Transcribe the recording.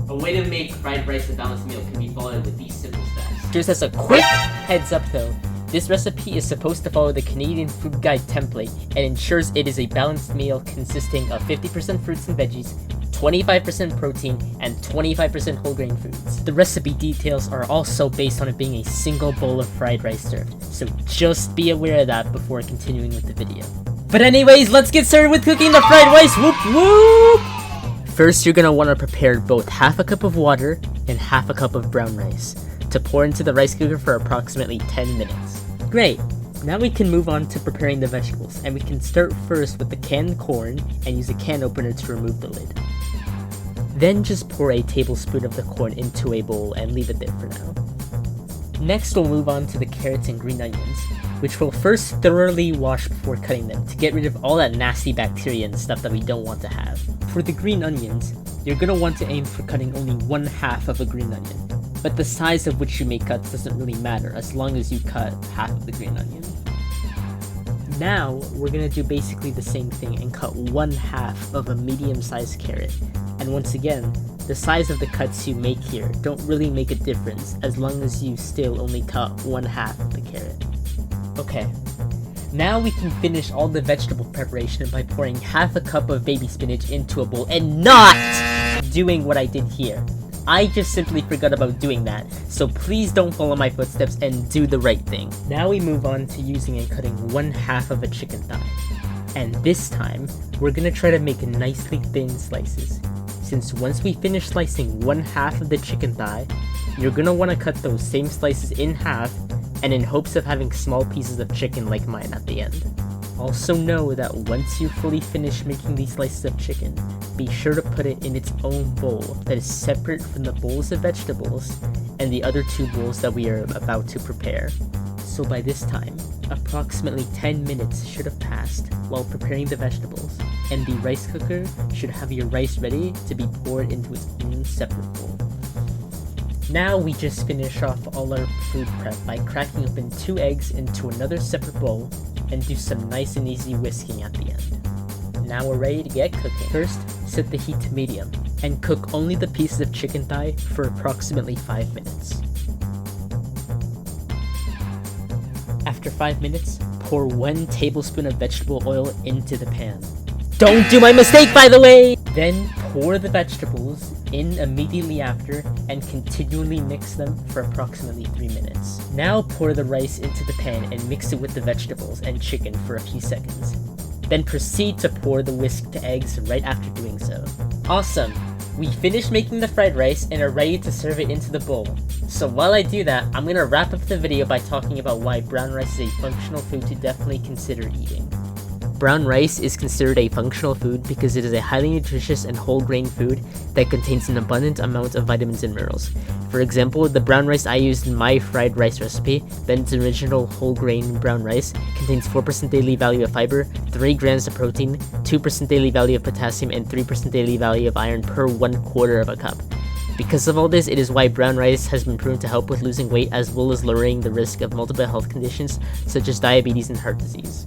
A way to make fried rice a balanced meal can be followed with these simple steps. Just as a quick heads up though, this recipe is supposed to follow the Canadian Food Guide template and ensures it is a balanced meal consisting of 50% fruits and veggies, 25% protein, and 25% whole grain foods. The recipe details are also based on it being a single bowl of fried rice served, so just be aware of that before continuing with the video. But anyways, let's get started with cooking the fried rice, whoop whoop! First, you're gonna want to prepare both half a cup of water and half a cup of brown rice to pour into the rice cooker for approximately 10 minutes. Great! Now we can move on to preparing the vegetables, and we can start first with the canned corn and use a can opener to remove the lid. Then just pour a tablespoon of the corn into a bowl and leave it there for now. Next we'll move on to the carrots and green onions, which we'll first thoroughly wash before cutting them to get rid of all that nasty bacteria and stuff that we don't want to have. For the green onions, you're going to want to aim for cutting only 1/2 of a green onion, but the size of which you make cuts doesn't really matter as long as you cut half of the green onion. Now, we're going to do basically the same thing and cut 1/2 of a medium-sized carrot. And once again, the size of the cuts you make here don't really make a difference as long as you still only cut 1/2 of the carrot. Okay, now we can finish all the vegetable preparation by pouring half a cup of baby spinach into a bowl and not doing what I did here. I just simply forgot about doing that, so please don't follow my footsteps and do the right thing. Now we move on to using and cutting 1/2 of a chicken thigh. And this time, we're gonna try to make nicely thin slices. Since once we finish slicing 1/2 of the chicken thigh, you're gonna wanna cut those same slices in half and in hopes of having small pieces of chicken like mine at the end. Also know that once you fully finish making these slices of chicken, be sure to put it in its own bowl that is separate from the bowls of vegetables and the other 2 bowls that we are about to prepare. So by this time, approximately 10 minutes should have passed while preparing the vegetables, and the rice cooker should have your rice ready to be poured into its own separate bowl. Now we just finish off all our food prep by cracking open 2 eggs into another separate bowl and do some nice and easy whisking at the end. Now we're ready to get cooking. First, set the heat to medium and cook only the pieces of chicken thigh for approximately 5 minutes. After 5 minutes, pour 1 tablespoon of vegetable oil into the pan. Don't do my mistake, by the way! Then pour the vegetables in immediately after and continually mix them for approximately 3 minutes. Now pour the rice into the pan and mix it with the vegetables and chicken for a few seconds. Then proceed to pour the whisked eggs right after doing so. Awesome! We finished making the fried rice and are ready to serve it into the bowl. So while I do that, I'm gonna wrap up the video by talking about why brown rice is a functional food to definitely consider eating. Brown rice is considered a functional food because it is a highly nutritious and whole grain food that contains an abundant amount of vitamins and minerals. For example, the brown rice I used in my fried rice recipe, Ben's original whole grain brown rice, contains 4% daily value of fiber, 3 grams of protein, 2% daily value of potassium, and 3% daily value of iron per 1/4 of a cup. Because of all this, it is why brown rice has been proven to help with losing weight as well as lowering the risk of multiple health conditions such as diabetes and heart disease.